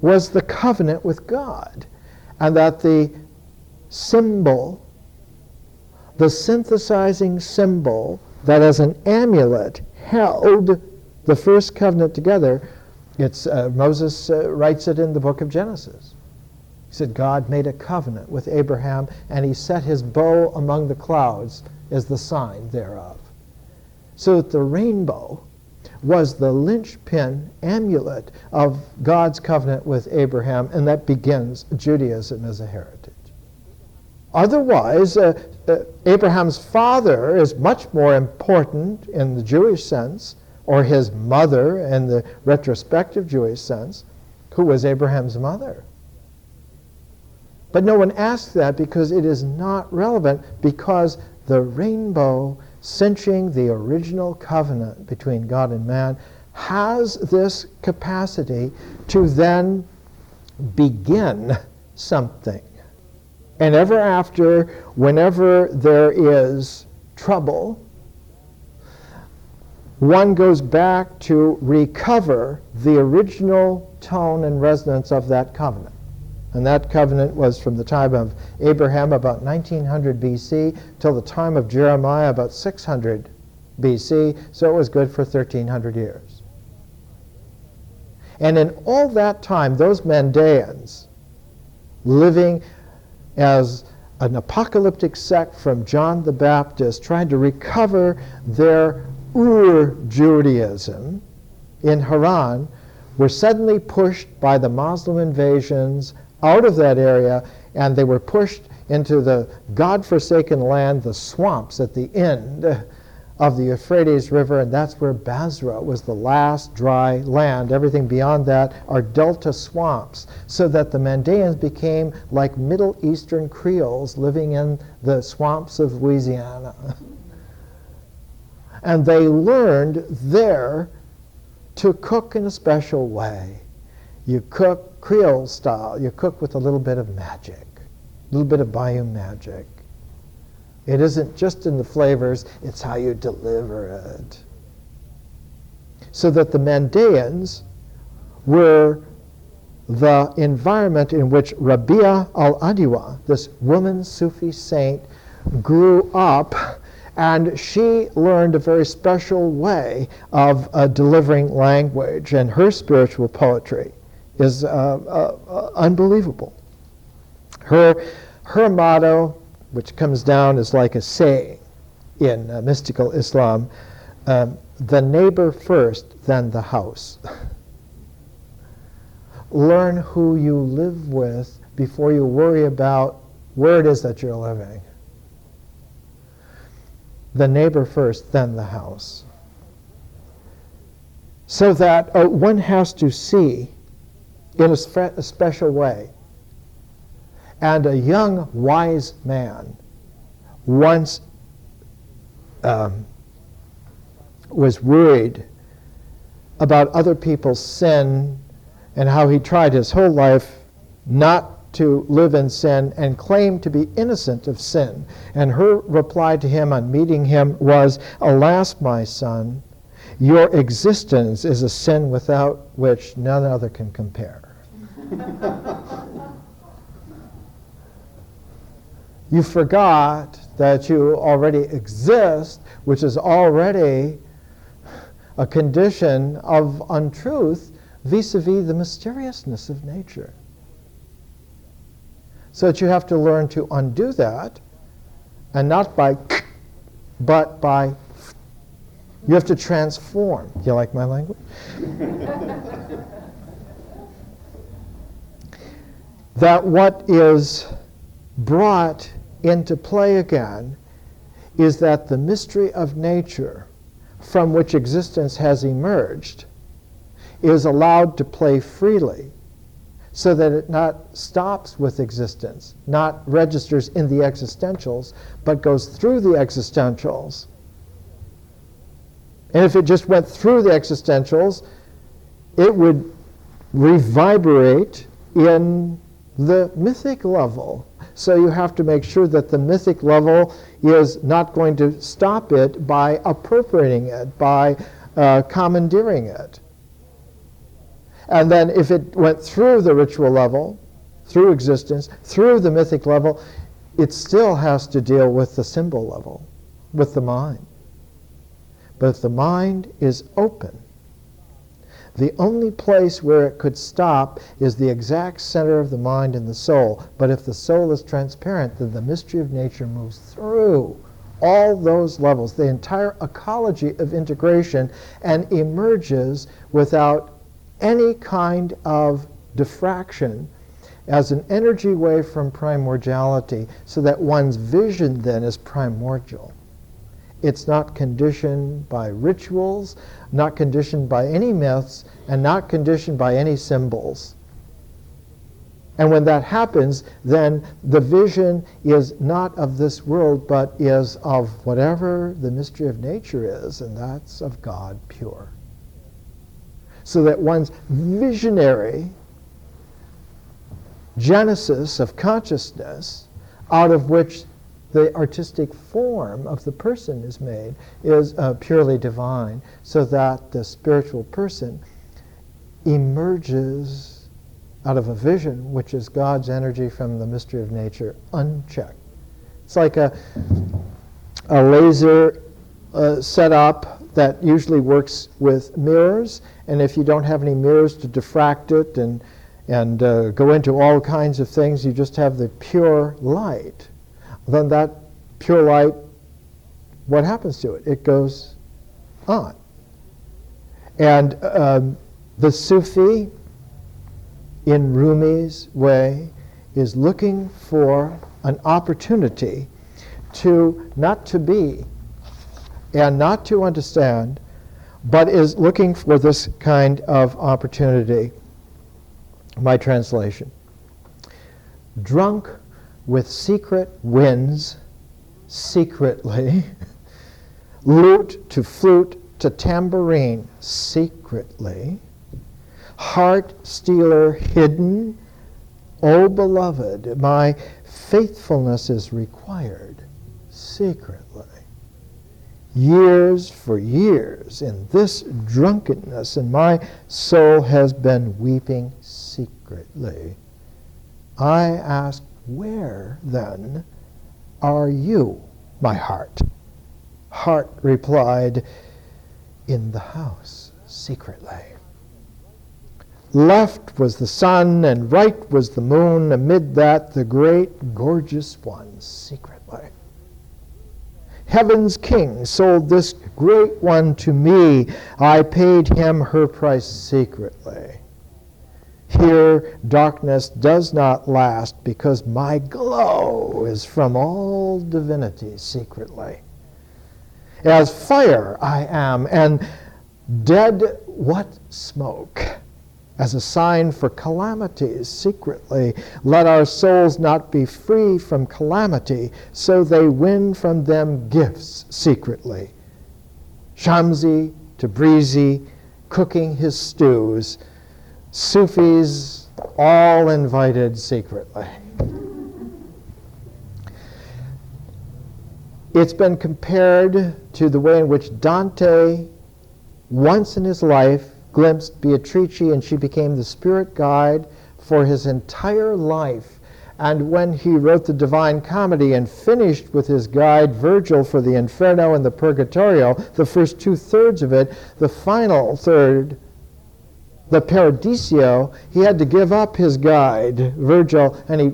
was the covenant with God, and that the symbol, the synthesizing symbol that as an amulet held the first covenant together, it's Moses writes it in the book of Genesis. He said God made a covenant with Abraham, and he set his bow among the clouds as the sign thereof. So that the rainbow was the linchpin amulet of God's covenant with Abraham, and that begins Judaism as a heritage. Otherwise, Abraham's father is much more important in the Jewish sense, or his mother in the retrospective Jewish sense. Who was Abraham's mother? But no one asks that because it is not relevant, because the rainbow cinching the original covenant between God and man has this capacity to then begin something. And ever after, whenever there is trouble, one goes back to recover the original tone and resonance of that covenant. And that covenant was from the time of Abraham, about 1900 BC, till the time of Jeremiah, about 600 BC, so it was good for 1,300 years. And in all that time, those Mandaeans, living as an apocalyptic sect from John the Baptist, trying to recover their Ur-Judaism in Haran, were suddenly pushed by the Muslim invasions out of that area, and they were pushed into the God-forsaken land, the swamps at the end of the Euphrates River, and that's where Basra was the last dry land. Everything beyond that are delta swamps, so that the Mandaeans became like Middle Eastern Creoles living in the swamps of Louisiana. And they learned there to cook in a special way. You cook Creole style. You cook with a little bit of magic, a little bit of bayou magic. It isn't just in the flavors, it's how you deliver it. So that the Mandaeans were the environment in which Rabia al-Adiwa, this woman Sufi saint, grew up, and she learned a very special way of delivering language, and her spiritual poetry is unbelievable. Her motto, which comes down as like a saying in mystical Islam, the neighbor first, then the house. Learn who you live with before you worry about where it is that you're living. The neighbor first, then the house. So that one has to see in a special way. And a young, wise man once was worried about other people's sin and how he tried his whole life not to live in sin and claimed to be innocent of sin. And her reply to him on meeting him was, "Alas, my son, your existence is a sin without which none other can compare." You forgot that you already exist, which is already a condition of untruth vis-a-vis the mysteriousness of nature. So that you have to learn to undo that, and not by but by you have to transform. Do you like my language? That what is brought into play again is that the mystery of nature from which existence has emerged is allowed to play freely, so that it not stops with existence, not registers in the existentials, but goes through the existentials. And if it just went through the existentials, it would reverberate in the mythic level. So you have to make sure that the mythic level is not going to stop it by appropriating it, by commandeering it. And then if it went through the ritual level, through existence, through the mythic level, it still has to deal with the symbol level, with the mind. But if the mind is open The only place where it could stop is the exact center of the mind and the soul. But if the soul is transparent, then the mystery of nature moves through all those levels, the entire ecology of integration, and emerges without any kind of diffraction as an energy wave from primordiality, so that one's vision then is primordial. It's not conditioned by rituals, not conditioned by any myths, and not conditioned by any symbols. And when that happens, then the vision is not of this world, but is of whatever the mystery of nature is, and that's of God pure. So that one's visionary genesis of consciousness, out of which the artistic form of the person is made, is purely divine, so that the spiritual person emerges out of a vision, which is God's energy from the mystery of nature, unchecked. It's like a laser setup that usually works with mirrors, and if you don't have any mirrors to diffract it and go into all kinds of things, you just have the pure light. Then that pure light, what happens to it? It goes on. And the Sufi, in Rumi's way, is looking for an opportunity to not to be and not to understand, but is looking for this kind of opportunity. My translation: drunk with secret winds, secretly, lute to flute to tambourine, secretly, heart stealer hidden, O beloved, my faithfulness is required, secretly. Years for years in this drunkenness, and my soul has been weeping secretly. I ask, where then are you, my heart? Heart replied, in the house, secretly. Left was the sun, and right was the moon, amid that the great gorgeous one, secretly. Heaven's king sold this great one to me. I paid him her price secretly. Here darkness does not last, because my glow is from all divinity secretly. As fire I am, and dead what smoke? As a sign for calamities secretly. Let our souls not be free from calamity, so they win from them gifts secretly. Shamsi, Tabrizi, cooking his stews, Sufis all invited secretly. It's been compared to the way in which Dante, once in his life, glimpsed Beatrice, and she became the spirit guide for his entire life. And when he wrote the Divine Comedy and finished with his guide Virgil for the Inferno and the Purgatorio, the first 2/3 of it, the final third, the Paradiso, he had to give up his guide, Virgil, and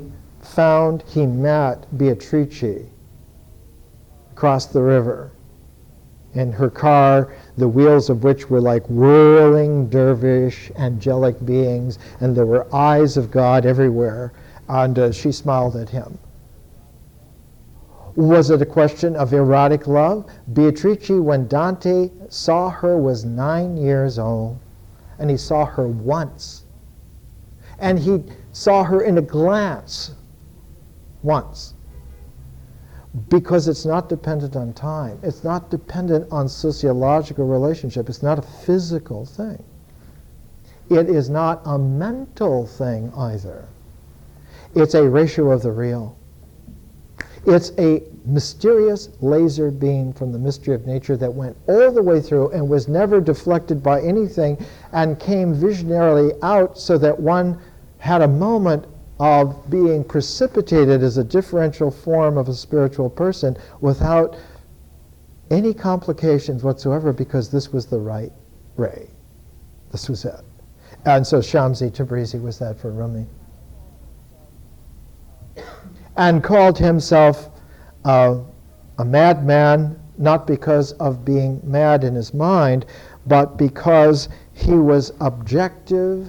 he met Beatrice across the river. In her car, the wheels of which were like whirling dervish angelic beings, and there were eyes of God everywhere, and she smiled at him. Was it a question of erotic love? Beatrice, when Dante saw her, was 9 years old, and he saw her once. And he saw her in a glance once. Because it's not dependent on time. It's not dependent on sociological relationship. It's not a physical thing. It is not a mental thing either. It's a ratio of the real. It's a mysterious laser beam from the mystery of nature that went all the way through and was never deflected by anything, and came visionarily out, so that one had a moment of being precipitated as a differential form of a spiritual person without any complications whatsoever, because this was the right ray. This was it. And so Shamsi Tabrizi was that for Rumi. And called himself a madman, not because of being mad in his mind, but because he was objective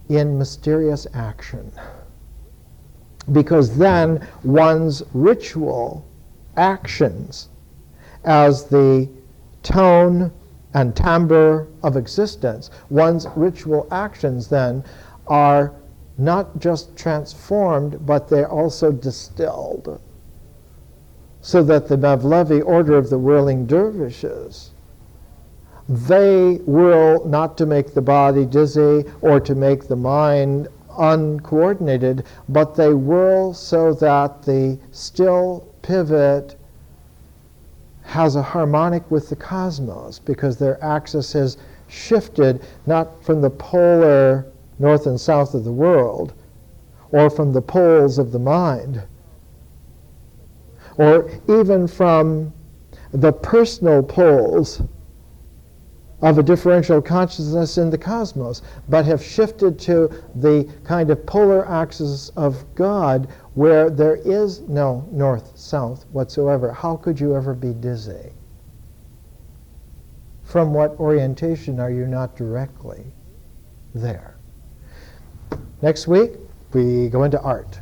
in mysterious action. Because then one's ritual actions as the tone and timbre of existence, one's ritual actions then are not just transformed, but they're also distilled. So that the Mevlevi order of the whirling dervishes, they whirl not to make the body dizzy or to make the mind uncoordinated, but they whirl so that the still pivot has a harmonic with the cosmos, because their axis has shifted not from the polar north and south of the world, or from the poles of the mind, or even from the personal poles of a differential consciousness in the cosmos, but have shifted to the kind of polar axis of God where there is no north-south whatsoever. How could you ever be dizzy? From what orientation are you not directly there? Next week, we go into art.